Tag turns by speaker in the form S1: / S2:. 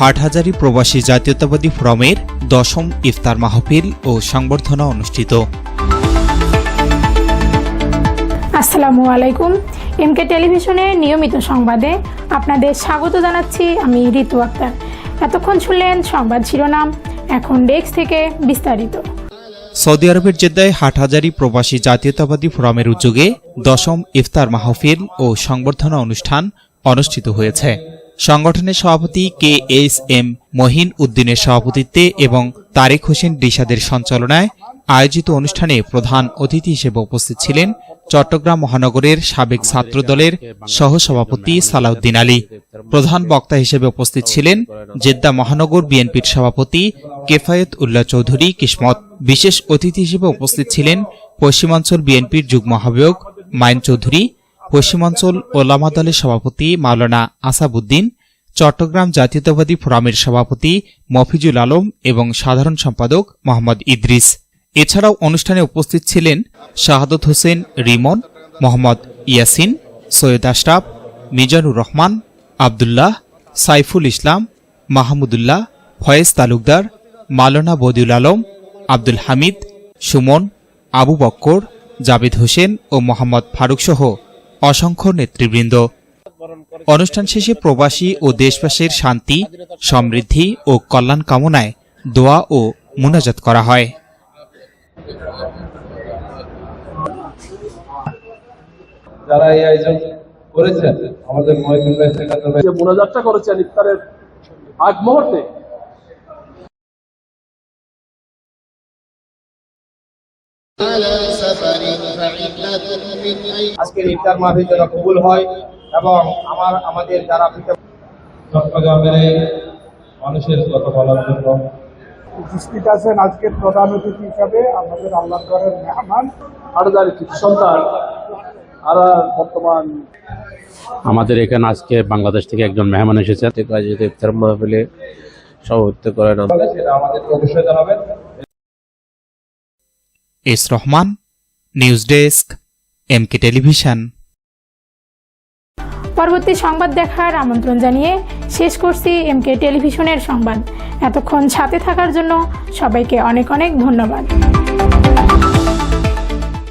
S1: হাটহাজারী প্রবাসী জাতীয়তাবাদী ফোরামের ১০ম ইফতার মাহফিল ও সংবর্ধনা অনুষ্ঠিত।
S2: আসসালামু আলাইকুম। এমকে টেলিভিশনের নিয়মিত সংবাদে আপনাদের স্বাগত জানাচ্ছি আমি ঋতু আক্তার। এতক্ষণ শুনলেন সংবাদ শিরোনাম, এখন ডেস্ক থেকে বিস্তারিত।
S1: সৌদি আরবের জেদ্দায় হাটহাজারী প্রবাসী জাতীয়তাবাদী ফোরামের উদ্যোগে ১০ম ইফতার মাহফিল ও সংবর্ধনা অনুষ্ঠান অনুষ্ঠিত হয়েছে। সংগঠনের সভাপতি KSM মহিন উদ্দিনের সভাপতিত্বে এবং তারেক হোসেন রিশাদের সঞ্চালনায় আয়োজিত অনুষ্ঠানে প্রধান অতিথি হিসেবে উপস্থিত ছিলেন চট্টগ্রাম মহানগরের সাবেক ছাত্রদলের সহসভাপতি সালাউদ্দিন আলী। প্রধান বক্তা হিসেবে উপস্থিত ছিলেন জেদ্দা মহানগর বিএনপির সভাপতি কেফায়েত উল্লাহ চৌধুরী কিসমত। বিশেষ অতিথি হিসেবে উপস্থিত ছিলেন পশ্চিমাঞ্চল বিএনপির যুগ্ম আহ্বায়ক মাইন চৌধুরী, পশ্চিমাঞ্চল ওলামা দলের সভাপতি মাওলানা আসাবউদ্দিন, চট্টগ্রাম জাতীয়তাবাদী ফোরামের সভাপতি মফিজুল আলম এবং সাধারণ সম্পাদক মোহাম্মদ ইদ্রিস। এছাড়াও অনুষ্ঠানে উপস্থিত ছিলেন শাহাদত হোসেন রিমন, মোহাম্মদ ইয়াসিন, সৈয়দ আশরাফ, মিজানুর রহমান, আবদুল্লাহ, সাইফুল ইসলাম, মাহমুদুল্লাহ, ফয়েজ তালুকদার, মাওলানা বদিউল আলম, আব্দুল হামিদ, সুমন, আবু বক্কর, জাবেদ হোসেন ও মোহাম্মদ ফারুক সহ অসংখ্য নেতৃবৃন্দ। অনুষ্ঠান শেষে প্রবাসী ও দেশবাসীর শান্তি, সমৃদ্ধি ও কল্যাণ কামনায় দোয়া ও মুনাজাত করা হয়।
S3: যারা এই আয়োজন করেছেন, আমাদের মুনাজাতটা করেছেন ইফতারের আগ মুহূর্তে,
S4: আজকের ইফতার মাহফিল যেন কবুল হয় এবং আমাদের যারা
S3: চট্টগ্রামের মানুষের কথা বলার জন্য
S5: উপস্থিত আছেন আজকের প্রধান অতিথি হিসাবে আমাদের আল্লাহর ঘরের মেহমান
S3: হাটহাজারী সন্তান আর বর্তমান
S6: আমাদের এখানে আজকে বাংলাদেশ থেকে একজন মেহমান এসেছে, ইফতার মাহফিলে সভাপতিত্ব করেন,
S3: সেটা আমাদেরকে অবশ্যই জানাবেন।
S1: S Rahman, news desk, MK television.
S2: পরবর্তী সংবাদ দেখার আমন্ত্রণ জানিয়ে শেষ করছি এমকে টেলিভিশনের সংবাদ। এতক্ষণ সাথে থাকার জন্য সবাইকে অনেক অনেক ধন্যবাদ।